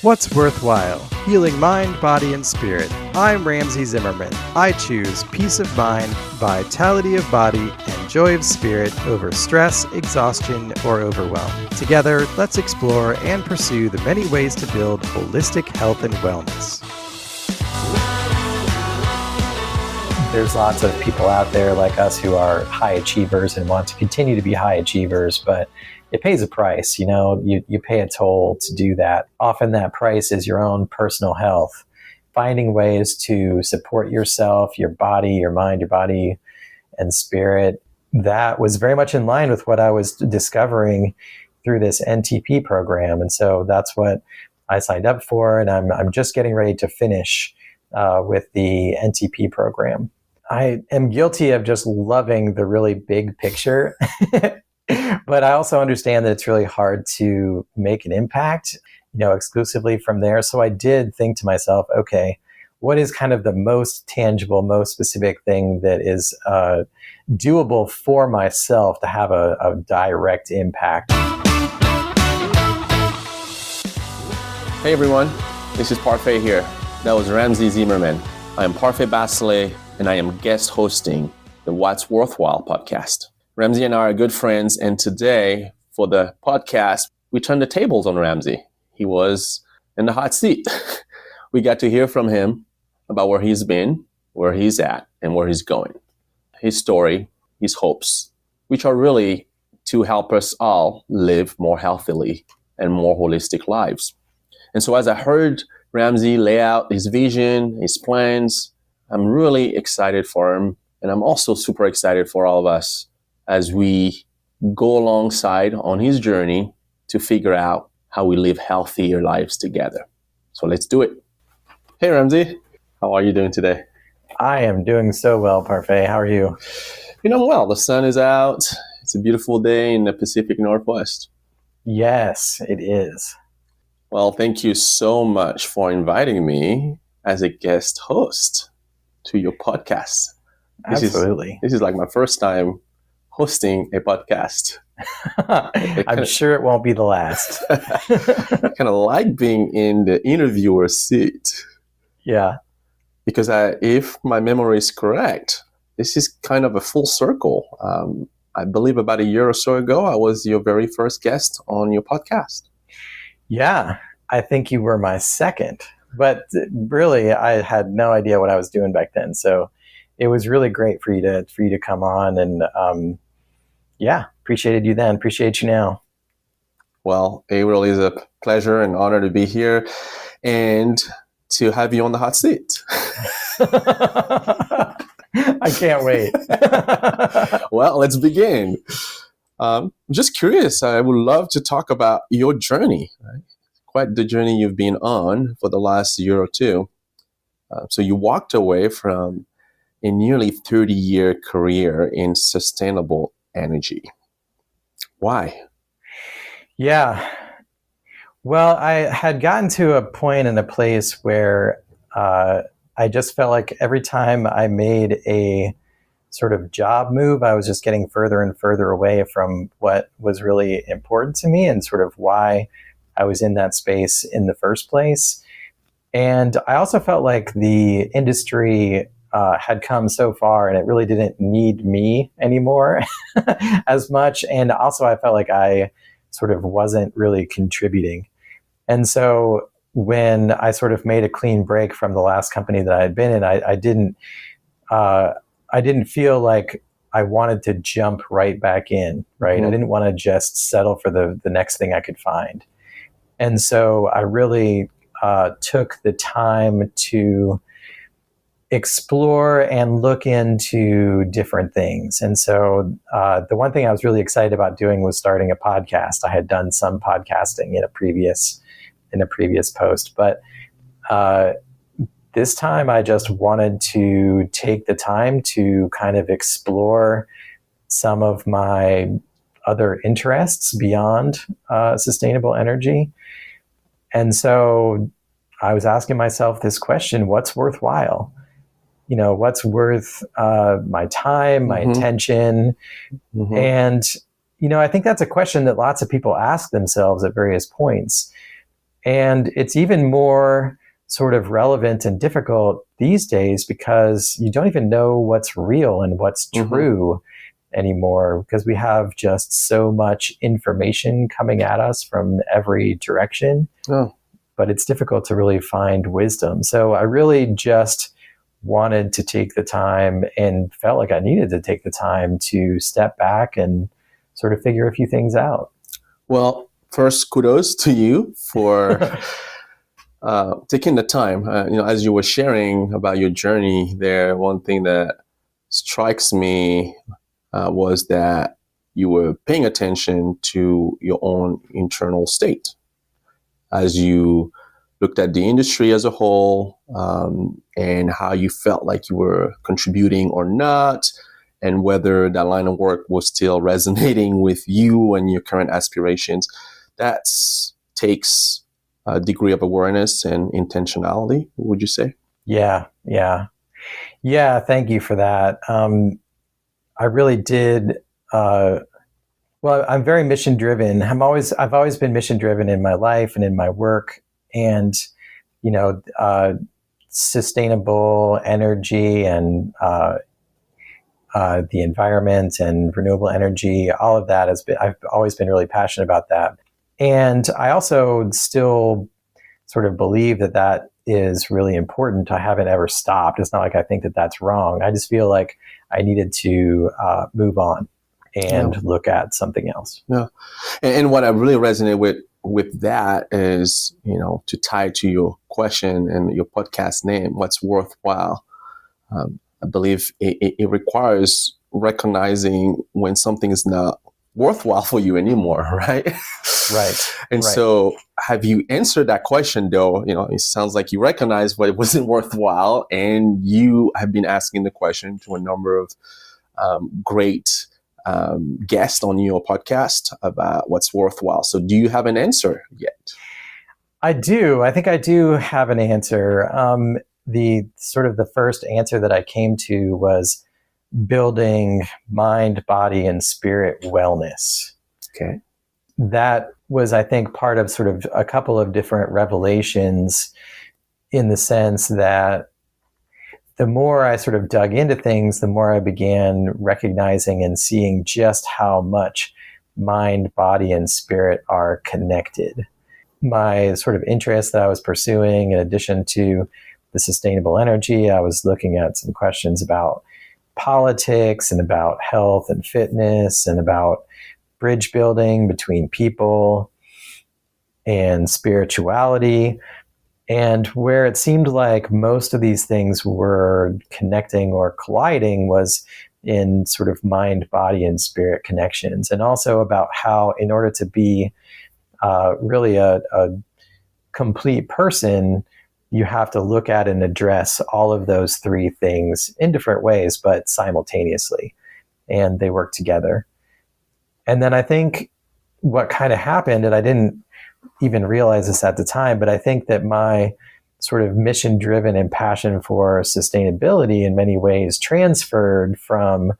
What's worthwhile? Healing mind, body, and spirit. I'm Ramsey Zimmerman. I choose peace of mind, vitality of body, and joy of spirit over stress, exhaustion, or overwhelm. Together, let's explore and pursue the many ways to build holistic health and wellness. There's lots of people out there like us who are high achievers and want to continue to be high achievers, but it pays a price. You pay a toll to do that. Often that price is your own personal health. Finding ways to support yourself, your body, your mind, your body and spirit. That was very much in line with what I was discovering through this NTP program. And so that's what I signed up for. And I'm just getting ready to finish with the NTP program. I am guilty of just loving the really big picture, but I also understand that it's really hard to make an impact, exclusively from there. So I did think to myself, okay, what is kind of the most tangible, most specific thing that is doable for myself to have a direct impact? Hey everyone, this is Parfait here. That was Ramsey Zimmerman. I am Parfait Bachelet, and I am guest hosting the What's Worthwhile podcast. Ramsey and I are good friends, and today, for the podcast, we turned the tables on Ramsey. He was in the hot seat. We got to hear from him about where he's been, where he's at, and where he's going. His story, his hopes, which are really to help us all live more healthily and more holistic lives. And so as I heard Ramsey lay out his vision, his plans, I'm really excited for him. And I'm also super excited for all of us as we go alongside on his journey to figure out how we live healthier lives together. So let's do it. Hey, Ramsey, how are you doing today? I am doing so well, Parfait. How are you? I'm well. The sun is out. It's a beautiful day in the Pacific Northwest. Yes, it is. Well, thank you so much for inviting me as a guest host to your podcast. Absolutely. This is like my first time hosting a podcast. I'm sure it won't be the last. I kind of like being in the interviewer seat. Yeah. Because if my memory is correct, this is kind of a full circle. I believe about a year or so ago, I was your very first guest on your podcast. Yeah, I think you were my second. But really, I had no idea what I was doing back then. So it was really great for you to come on, and appreciated you then. Appreciate you now. Well, it really is a pleasure and honor to be here and to have you on the hot seat. I can't wait. Well, let's begin. I'm just curious. I would love to talk about your journey. Right? Quite the journey you've been on for the last year or two. So you walked away from a nearly 30-year career in sustainable energy. Why? Yeah. Well, I had gotten to a point in a place where I just felt like every time I made a sort of job move, I was just getting further and further away from what was really important to me and sort of why I was in that space in the first place. And I also felt like the industry had come so far and it really didn't need me anymore as much. And also I felt like I sort of wasn't really contributing. And so when I sort of made a clean break from the last company that I had been in, I didn't feel like I wanted to jump right back in, right? Mm-hmm. I didn't want to just settle for the next thing I could find. And so I really took the time to explore and look into different things. And so the one thing I was really excited about doing was starting a podcast. I had done some podcasting in a previous post, but this time I just wanted to take the time to kind of explore some of my other interests beyond sustainable energy. And so I was asking myself this question: what's worthwhile? What's worth my time, my attention? Mm-hmm. And, I think that's a question that lots of people ask themselves at various points. And it's even more sort of relevant and difficult these days because you don't even know what's real and what's true anymore, because we have just so much information coming at us from every direction. Oh. But it's difficult to really find wisdom. So I really just wanted to take the time and felt like I needed to take the time to step back and sort of figure a few things out. Well, first, kudos to you for taking the time. As you were sharing about your journey there, one thing that strikes me was that you were paying attention to your own internal state as you looked at the industry as a whole, and how you felt like you were contributing or not, and whether that line of work was still resonating with you and your current aspirations. That takes a degree of awareness and intentionality, would you say? Yeah. Thank you for that. I really did. Well, I'm very mission driven. I've always been mission driven in my life and in my work, and sustainable energy and the environment and renewable energy. All of that I've always been really passionate about that, and I also still sort of believe that is really important. I haven't ever stopped. It's not like I think that that's wrong. I just feel like I needed to move on and look at something else. Yeah. And what I really resonate with that is, to tie to your question and your podcast name, what's worthwhile. I believe it requires recognizing when something is not worthwhile for you anymore, right? Right. And so have you answered that question though? It sounds like you recognize what wasn't worthwhile, and you have been asking the question to a number of great guest on your podcast about what's worthwhile. So do you have an answer yet? I do. I think I do have an answer. The first answer that I came to was building mind, body, and spirit wellness. Okay. That was, I think, part of sort of a couple of different revelations, in the sense that the more I sort of dug into things, the more I began recognizing and seeing just how much mind, body, and spirit are connected. My sort of interest that I was pursuing, in addition to the sustainable energy, I was looking at some questions about politics and about health and fitness and about bridge building between people and spirituality. And where it seemed like most of these things were connecting or colliding was in sort of mind, body, and spirit connections. And also about how, in order to be really a complete person, you have to look at and address all of those three things in different ways, but simultaneously. And they work together. And then I think what kind of happened, and I didn't even realize this at the time, but I think that my sort of mission driven and passion for sustainability in many ways transferred from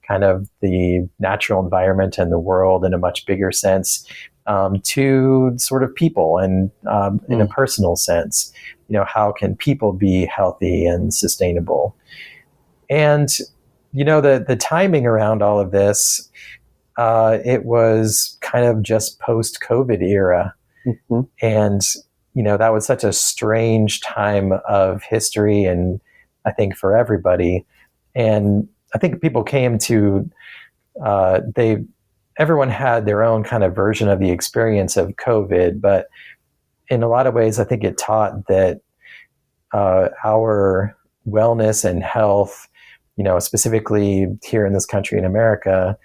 kind of the natural environment and the world in a much bigger sense to sort of people, and in a personal sense, how can people be healthy and sustainable? And, the timing around all of this, it was kind of just post-COVID era. Mm-hmm. And, that was such a strange time of history, and I think for everybody. And I think people came to, everyone had their own kind of version of the experience of COVID, but in a lot of ways, I think it taught that our wellness and health, specifically here in this country in America,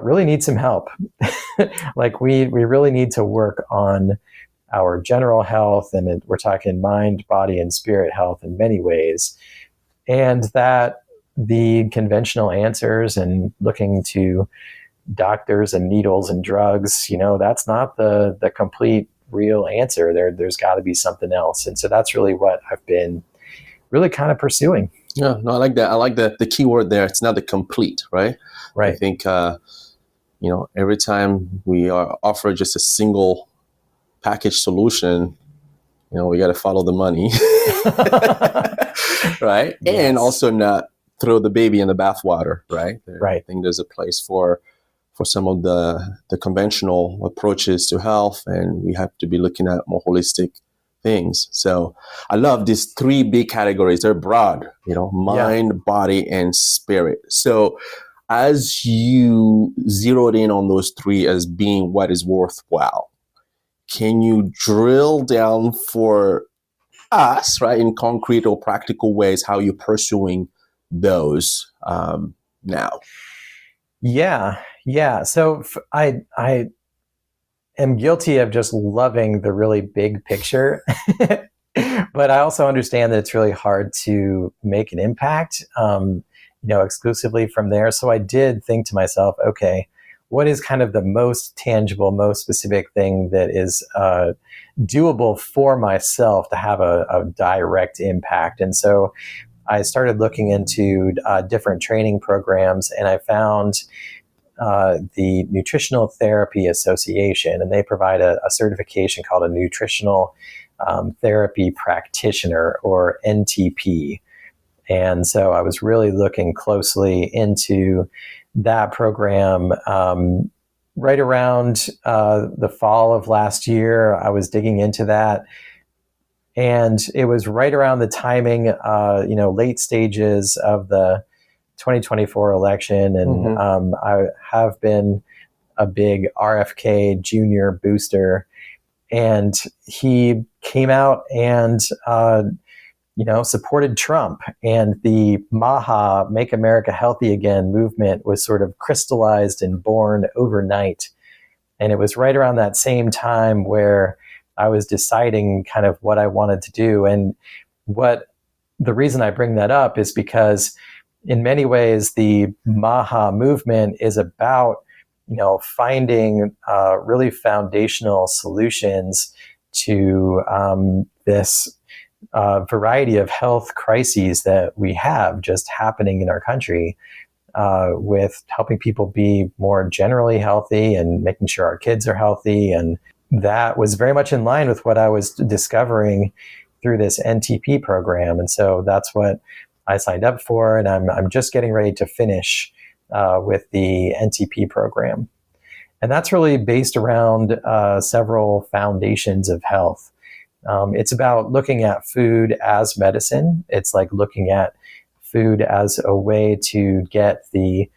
really need some help. Like we really need to work on our general health, and we're talking mind, body, and spirit health in many ways. And that the conventional answers and looking to doctors and needles and drugs, that's not the complete real answer. There's got to be something else. And so that's really what I've been really kind of pursuing. Yeah, no, I like that. I like the key word there. It's not the complete, right? Right. I think, every time we are offered just a single package solution, we got to follow the money, right? Yes. And also not throw the baby in the bathwater, right? Right. I think there's a place for some of the conventional approaches to health, and we have to be looking at more holistic things. So I love these 3 big categories. They're broad, mind, body, and spirit. So as you zeroed in on those 3 as being what is worthwhile, can you drill down for us, right, in concrete or practical ways, how you're pursuing those now? Yeah. So I am guilty of just loving the really big picture, but I also understand that it's really hard to make an impact, exclusively from there. So I did think to myself, okay, what is kind of the most tangible, most specific thing that is doable for myself to have a direct impact? And so I started looking into different training programs, and I found the Nutritional Therapy Association, and they provide a certification called a Nutritional Therapy Practitioner, or NTP. And so I was really looking closely into that program. Right around the fall of last year, I was digging into that. And it was right around the timing, late stages of the 2024 election. And I have been a big RFK Jr. booster. And he came out and, supported Trump. And the MAHA, Make America Healthy Again movement was sort of crystallized and born overnight. And it was right around that same time where I was deciding kind of what I wanted to do. And the reason I bring that up is because in many ways, the MAHA movement is about, finding really foundational solutions to this variety of health crises that we have just happening in our country, with helping people be more generally healthy and making sure our kids are healthy. And that was very much in line with what I was discovering through this NTP program. And so that's what I signed up for, and I'm just getting ready to finish with the NTP program. And that's really based around several foundations of health. It's about looking at food as medicine. It's like looking at food as a way to get the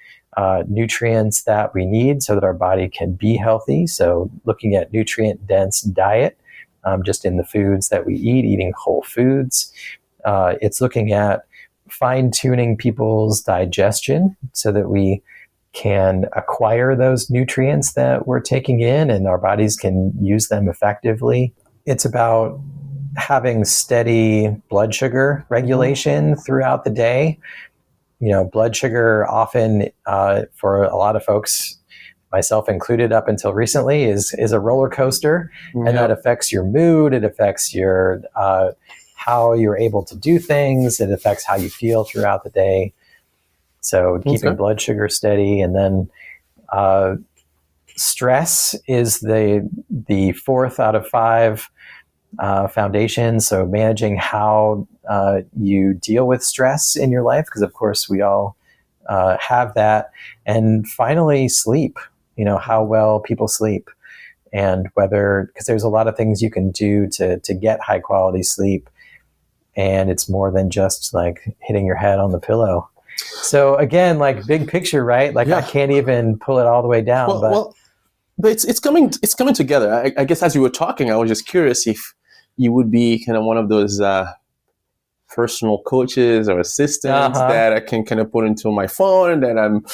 nutrients that we need so that our body can be healthy. So looking at nutrient-dense diet, just in the foods that we eat, eating whole foods. It's looking at fine-tuning people's digestion so that we can acquire those nutrients that we're taking in and our bodies can use them effectively. It's about having steady blood sugar regulation throughout the day. Blood sugar often, for a lot of folks, myself included up until recently, is a roller coaster. And that affects your mood. It affects your how you're able to do things. It affects how you feel throughout the day. So keeping blood sugar steady. And then stress is the 4th out of 5 foundation. So managing how you deal with stress in your life, because of course we all have that. And finally, sleep, how well people sleep, and because there's a lot of things you can do to get high quality sleep. And it's more than just like hitting your head on the pillow. So again, like big picture, right? Like I can't even pull it all the way down. But it's coming together. I guess as you were talking, I was just curious if you would be kind of one of those personal coaches or assistants that I can kind of put into my phone that I'm,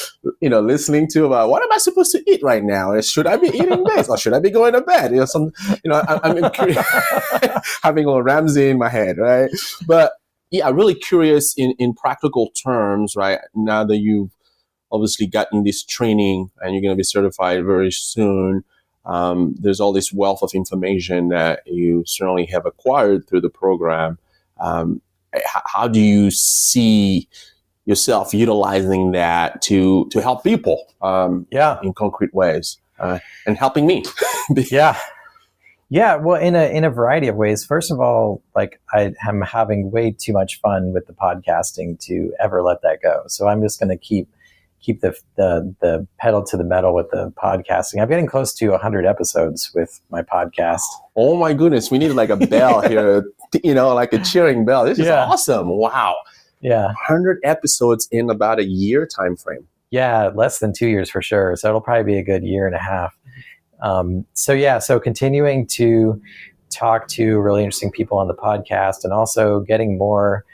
listening to about what am I supposed to eat right now? Should I be eating this or should I be going to bed? I'm curious, having a Ramsey in my head, right? But yeah, I'm really curious in practical terms, right? Now that you've obviously gotten this training and you're going to be certified very soon, there's all this wealth of information that you certainly have acquired through the program. How do you see yourself utilizing that to help people in concrete ways and helping me? Yeah, well, in a variety of ways. First of all, like I am having way too much fun with the podcasting to ever let that go. So I'm just going to keep the pedal to the metal with the podcasting. I'm getting close to 100 episodes with my podcast. Oh my goodness, we need like a bell here, like a cheering bell. This is awesome. Wow. Yeah. 100 episodes in about a year time frame. Yeah, less than 2 years for sure. So it'll probably be a good year and a half. So continuing to talk to really interesting people on the podcast, and also getting more,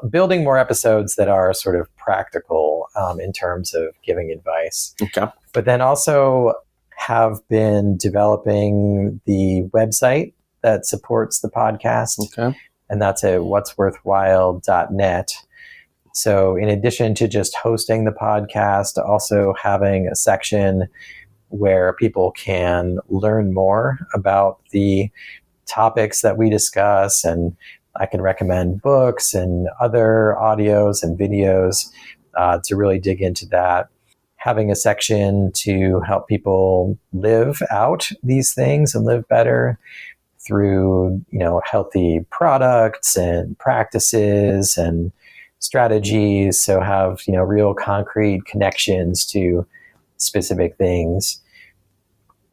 building more episodes that are sort of practical in terms of giving advice. Okay. But then also have been developing the website that supports the podcast. Okay. And that's at whatsworthwhile.net. So in addition to just hosting the podcast, also having a section where people can learn more about the topics that we discuss, and I can recommend books and other audios and videos to really dig into that. Having a section to help people live out these things and live better through, healthy products and practices and strategies. So have, real concrete connections to specific things.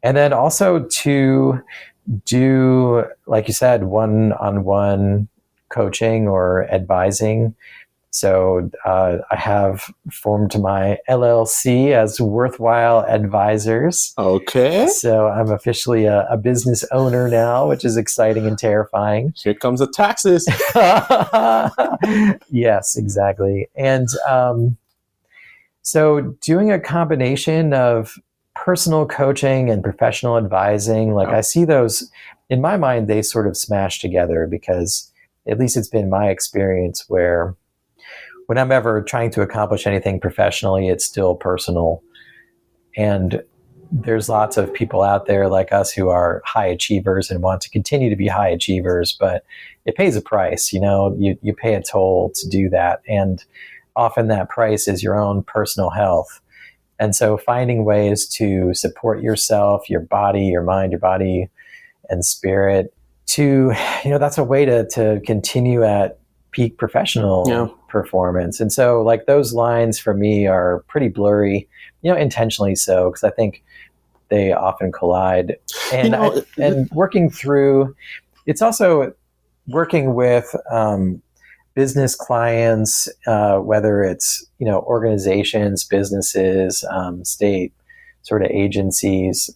And then also to do, like you said, one-on-one coaching or advising. So I have formed my LLC as Worthwhile Advisors. Okay. So I'm officially a business owner now, which is exciting and terrifying. Here comes the taxes. Yes, exactly. And so doing a combination of personal coaching and professional advising, I see those, in my mind, they sort of smash together, because at least it's been my experience where when I'm ever trying to accomplish anything professionally, it's still personal. And there's lots of people out there like us who are high achievers and want to continue to be high achievers, but it pays a price. You pay a toll to do that. And often that price is your own personal health. And so finding ways to support yourself, your body, your mind, your body and spirit that's a way to continue at peak professional performance. And so those lines for me are pretty blurry, intentionally so, because I think they often collide. And and working through, it's also working with business clients, whether it's organizations, businesses, state sort of agencies.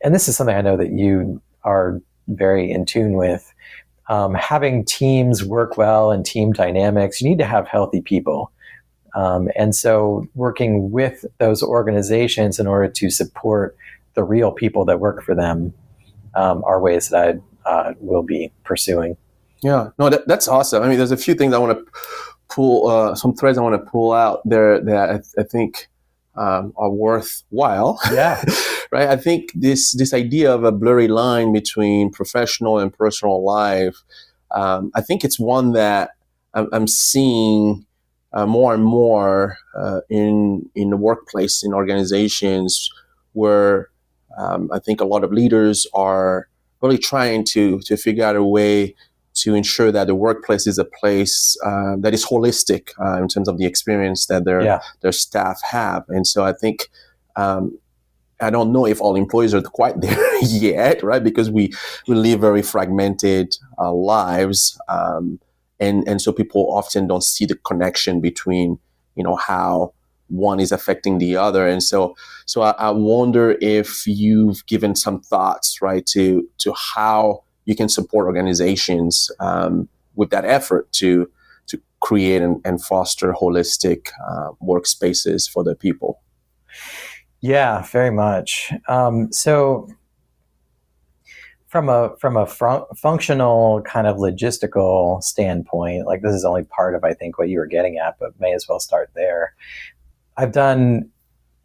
And this is something I know that you are very in tune with. Having teams work well and team dynamics, you need to have healthy people. And so working with those organizations in order to support the real people that work for them are ways that I will be pursuing. Yeah, no, that's awesome. I mean, there's a few things I want to pull, some threads I want to pull out there that I think are worthwhile. Yeah. Right. I think this idea of a blurry line between professional and personal life, I think it's one that I'm seeing more and more in the workplace, in organizations, where I think a lot of leaders are really trying to figure out a way to ensure that the workplace is a place that is holistic in terms of the experience that their staff have. And so I think I don't know if all employees are quite there yet, right? Because we live very fragmented lives, and so people often don't see the connection between how one is affecting the other. And so I wonder if you've given some thoughts, right, to how you can support organizations with that effort to create and foster holistic workspaces for their people. Yeah, very much. So from a functional kind of logistical standpoint, this is only part of, I think, what you were getting at, but may as well start there. I've done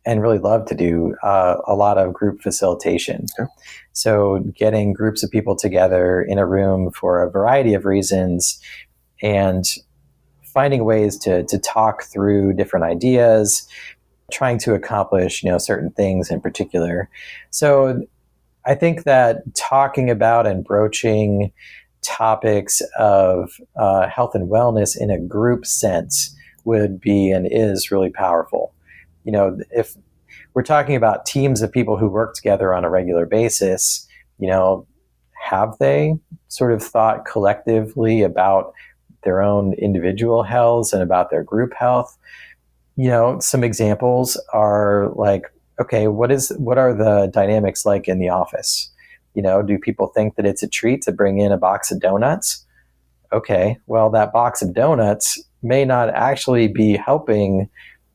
and really love to do a lot of group facilitation. Okay. So getting groups of people together in a room for a variety of reasons and finding ways to talk through different ideas, trying to accomplish, certain things in particular. So I think that talking about and broaching topics of health and wellness in a group sense would be and is really powerful. If we're talking about teams of people who work together on a regular basis, have they sort of thought collectively about their own individual health and about their group health? Some examples are like, okay, what are the dynamics like in the office? Do people think that it's a treat to bring in a box of donuts? Okay, well, that box of donuts may not actually be helping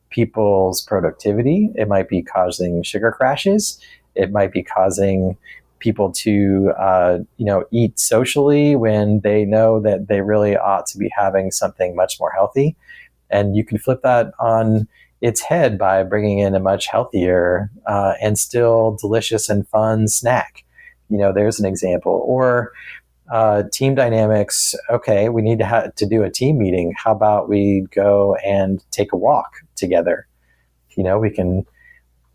people's productivity. It might be causing sugar crashes. It might be causing people to, eat socially when they know that they really ought to be having something much more healthy. And you can flip that on its head by bringing in a much healthier and still delicious and fun snack. There's an example. Or team dynamics. Okay, we need to do a team meeting. How about we go and take a walk together? We can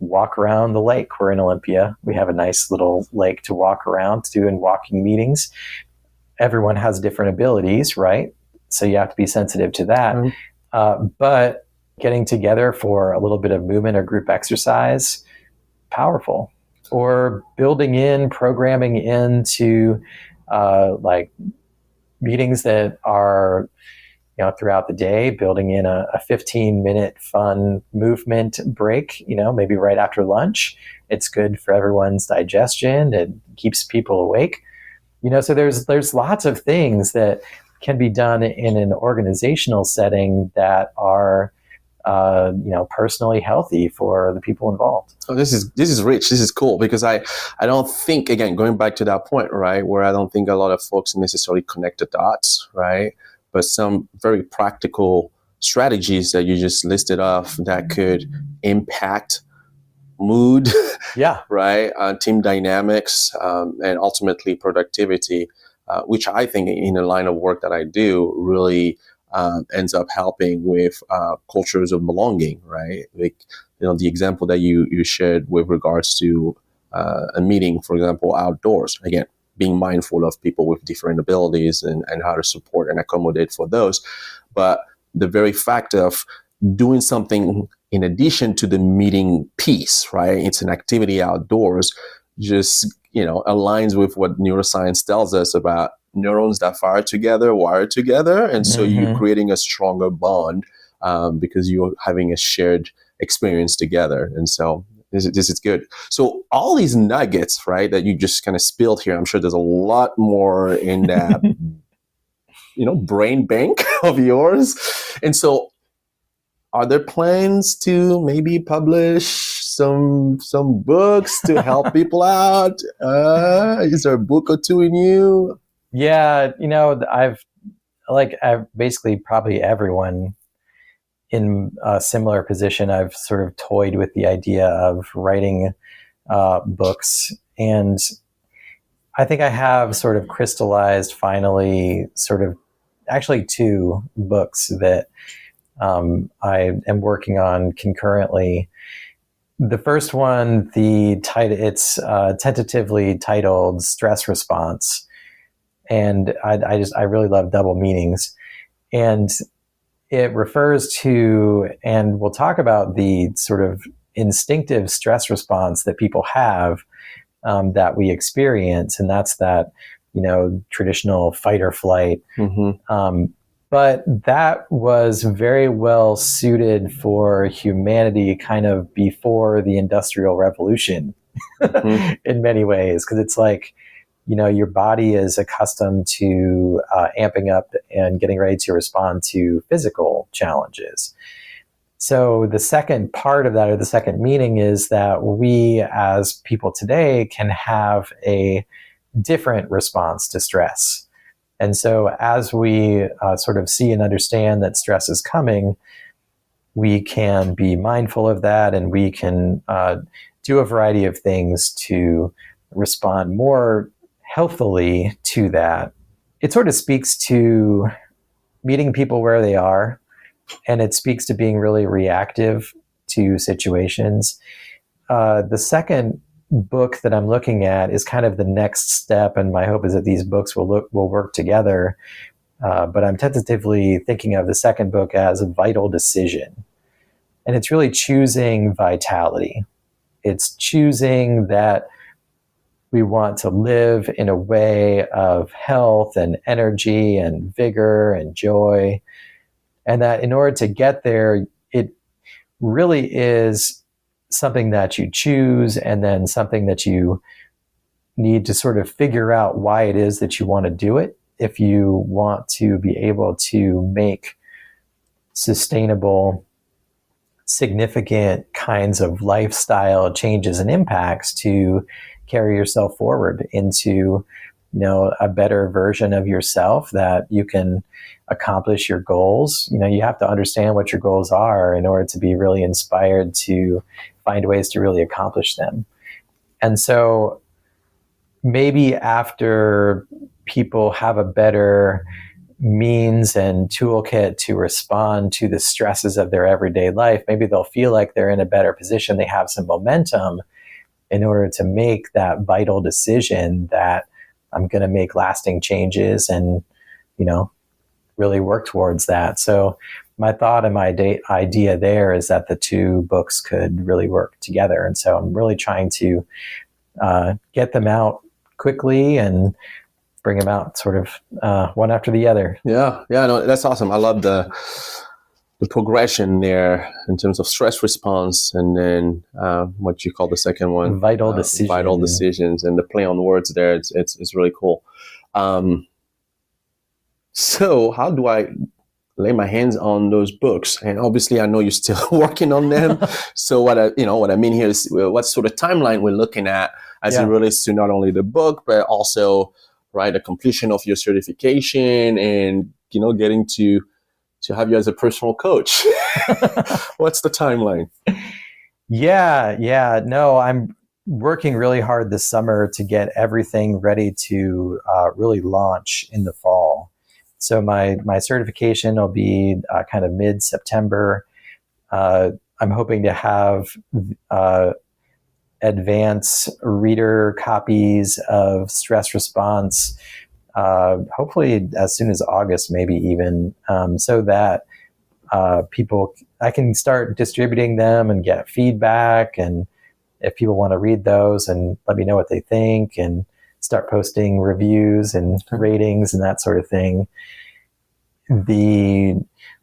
walk around the lake. We're in Olympia. We have a nice little lake to walk around, to do in walking meetings. Everyone has different abilities, right? So you have to be sensitive to that. Mm-hmm. But getting together for a little bit of movement or group exercise, powerful. Or programming into like meetings that are throughout the day, building in a 15-minute fun movement break, maybe right after lunch. It's good for everyone's digestion. It keeps people awake. So there's lots of things that can be done in an organizational setting that are personally healthy for the people involved. Oh, this is rich. This is cool, because I don't think, again, going back to that point, right, where I don't think a lot of folks necessarily connect the dots, right? But some very practical strategies that you just listed off that could impact mood, right, team dynamics, and ultimately productivity, which I think in the line of work that I do really ends up helping with cultures of belonging, right? Like, the example that you shared with regards to a meeting, for example, outdoors. Again, being mindful of people with different abilities and how to support and accommodate for those. But the very fact of doing something in addition to the meeting piece, right? It's an activity outdoors, just, aligns with what neuroscience tells us about neurons that fire together, wire together. And so you're creating a stronger bond because you're having a shared experience together. And so this is good. So all these nuggets, right, that you just kind of spilled here, I'm sure there's a lot more in that, brain bank of yours. And so are there plans to maybe publish some books to help people out? Is there a book or two in you? Yeah, I've basically probably everyone in a similar position, I've sort of toyed with the idea of writing books. And I think I have sort of crystallized finally actually 2 books that I am working on concurrently. The first one, it's tentatively titled Stress Response. And I really love double meanings. And it refers to, and we'll talk about the sort of instinctive stress response that people have that we experience. And that's that, traditional fight or flight. Mm-hmm. But that was very well suited for humanity kind of before the Industrial Revolution in many ways. Because it's like, your body is accustomed to amping up and getting ready to respond to physical challenges. So the second part of that, or the second meaning, is that we as people today can have a different response to stress. And so as we sort of see and understand that stress is coming, we can be mindful of that, and we can do a variety of things to respond more healthily to that. It sort of speaks to meeting people where they are, and it speaks to being really reactive to situations. The second book that I'm looking at is kind of the next step, and my hope is that these books will work together. But I'm tentatively thinking of the second book as a vital decision. And it's really choosing vitality. It's choosing that we want to live in a way of health and energy and vigor and joy. And that in order to get there, it really is something that you choose, and then something that you need to sort of figure out why it is that you want to do it. If you want to be able to make sustainable, significant kinds of lifestyle changes and impacts to carry yourself forward into, a better version of yourself, that you can accomplish your goals. You have to understand what your goals are in order to be really inspired to find ways to really accomplish them. And so maybe after people have a better means and toolkit to respond to the stresses of their everyday life, maybe they'll feel like they're in a better position. They have some momentum in order to make that vital decision that I'm going to make lasting changes and, really work towards that. So my thought and my idea there is that the two books could really work together. And so I'm really trying to get them out quickly and bring them out sort of one after the other. Yeah, no, that's awesome. I love the progression there in terms of stress response, and then what you call the second one, vital decisions, and the play on words there. It's really cool. So how do I lay my hands on those books? And obviously, I know you're still working on them. So what I mean here is, what sort of timeline we're looking at as it relates to not only the book, but also, right, the completion of your certification and, getting to have you as a personal coach. What's the timeline? Yeah. No, I'm working really hard this summer to get everything ready to really launch in the fall. So my certification will be kind of mid-September. I'm hoping to have advanced reader copies of Stress Response, hopefully as soon as August, maybe even, so that I can start distributing them and get feedback. And if people want to read those and let me know what they think, and start posting reviews and ratings and that sort of thing. The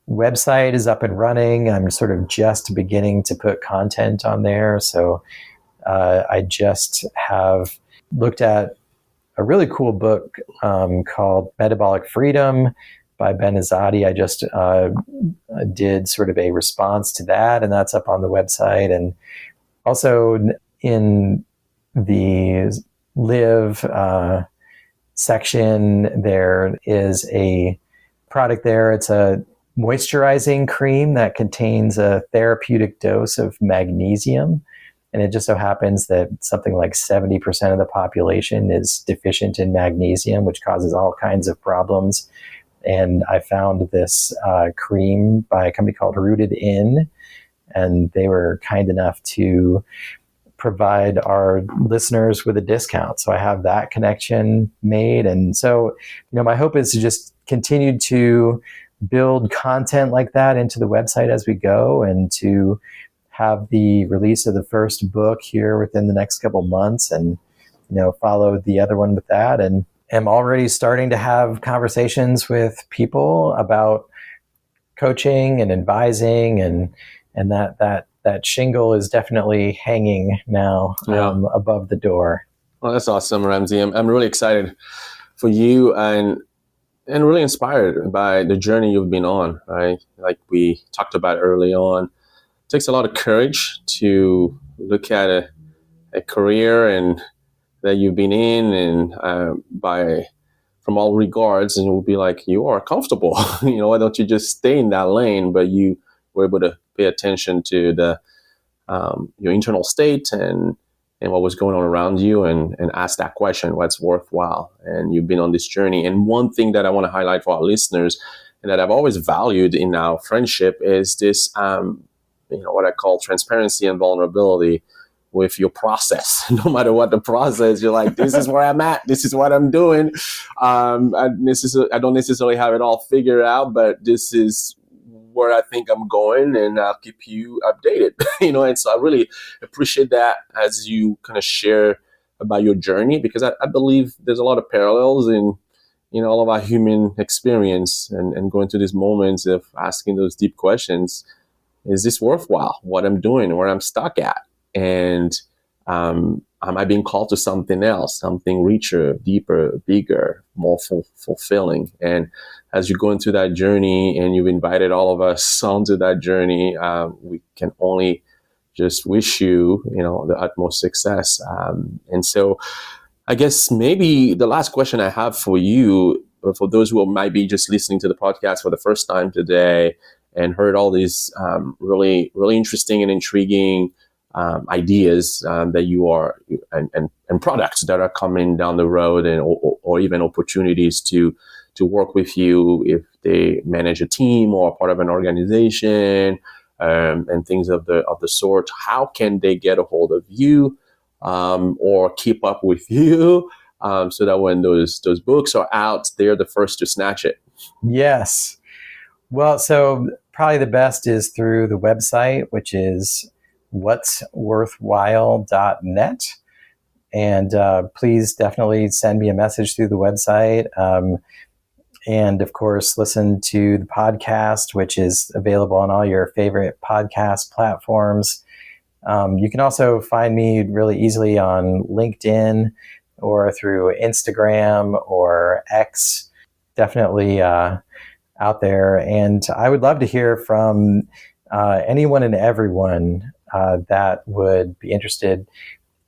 website is up and running. I'm sort of just beginning to put content on there. So I just have looked at a really cool book called Metabolic Freedom by Ben Azadi. I just did sort of a response to that, and that's up on the website. And also in the Live section, there is a product there. It's a moisturizing cream that contains a therapeutic dose of magnesium. And it just so happens that something like 70% of the population is deficient in magnesium, which causes all kinds of problems. And I found this cream by a company called Rooted In, and they were kind enough to provide our listeners with a discount. So I have that connection made. And so, my hope is to just continue to build content like that into the website as we go, and to have the release of the first book here within the next couple months, and follow the other one with that. And am already starting to have conversations with people about coaching and advising, and that shingle is definitely hanging now above the door. Well, that's awesome, Ramsey. I'm really excited for you, and really inspired by the journey you've been on, right? Like we talked about early on, it takes a lot of courage to look at a career and that you've been in, and from all regards, and it will be like, you are comfortable. Why don't you just stay in that lane? But you were able to pay attention to your internal state and what was going on around you, and ask that question, what's worthwhile? And you've been on this journey. And one thing that I want to highlight for our listeners, and that I've always valued in our friendship, is this, what I call transparency and vulnerability. with your process. No matter what the process, you're like, this is where I'm at. This is what I'm doing. I don't necessarily have it all figured out, but this is where I think I'm going, and I'll keep you updated. And so I really appreciate that as you kind of share about your journey, because I believe there's a lot of parallels in all of our human experience, and going through these moments of asking those deep questions. Is this worthwhile, what I'm doing, where I'm stuck at? And am I being called to something else, something richer, deeper, bigger, more fulfilling? And as you're going through that journey, and you've invited all of us onto that journey, we can only just wish you, the utmost success. And so I guess maybe the last question I have for you, for those who might be just listening to the podcast for the first time today and heard all these really, really interesting and intriguing ideas that you are, and products that are coming down the road, and or even opportunities to work with you if they manage a team or part of an organization, and things of the sort. How can they get a hold of you, or keep up with you, so that when those books are out, they're the first to snatch it? Yes. Well, so probably the best is through the website, which is whatsworthwhile.net. And please definitely send me a message through the website. And of course, listen to the podcast, which is available on all your favorite podcast platforms. You can also find me really easily on LinkedIn or through Instagram or X. Definitely out there. And I would love to hear from anyone and everyone that would be interested.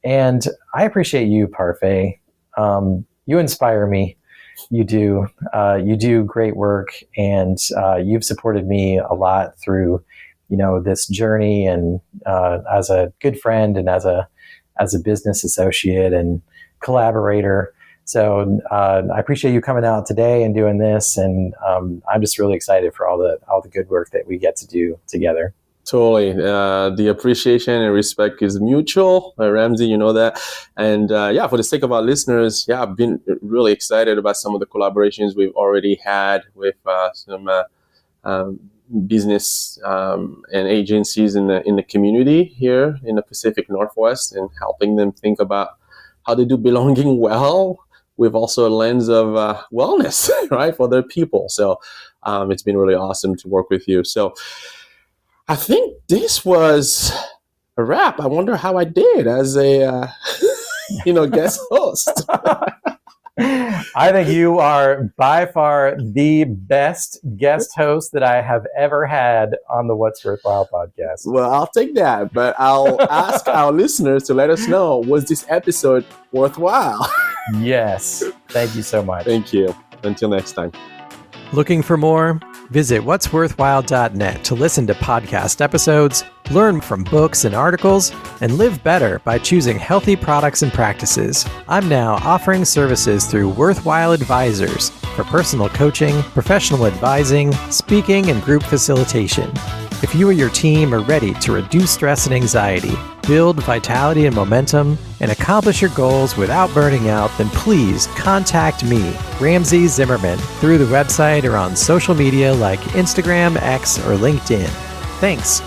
And I appreciate you, Parfait. You inspire me. You do. You do great work, and you've supported me a lot through, this journey, and as a good friend, and as a business associate and collaborator. So I appreciate you coming out today and doing this, and I'm just really excited for all the good work that we get to do together. Totally. The appreciation and respect is mutual. Ramsey, you know that. And for the sake of our listeners, I've been really excited about some of the collaborations we've already had with some business and agencies in the community here in the Pacific Northwest, and helping them think about how they do belonging well, with also a lens of wellness, right, for their people. So it's been really awesome to work with you. So I think this was a wrap. I wonder how I did as a guest host. I think you are by far the best guest host that I have ever had on the What's Worthwhile podcast. Well, I'll take that, but I'll ask our listeners to let us know, was this episode worthwhile? Yes. Thank you so much. Thank you. Until next time. Looking for more? Visit whatsworthwhile.net to listen to podcast episodes, learn from books and articles, and live better by choosing healthy products and practices. I'm now offering services through Worthwhile Advisors for personal coaching, professional advising, speaking, and group facilitation. If you or your team are ready to reduce stress and anxiety, build vitality and momentum, and accomplish your goals without burning out, then please contact me, Ramsey Zimmerman, through the website or on social media like Instagram, X, or LinkedIn. Thanks.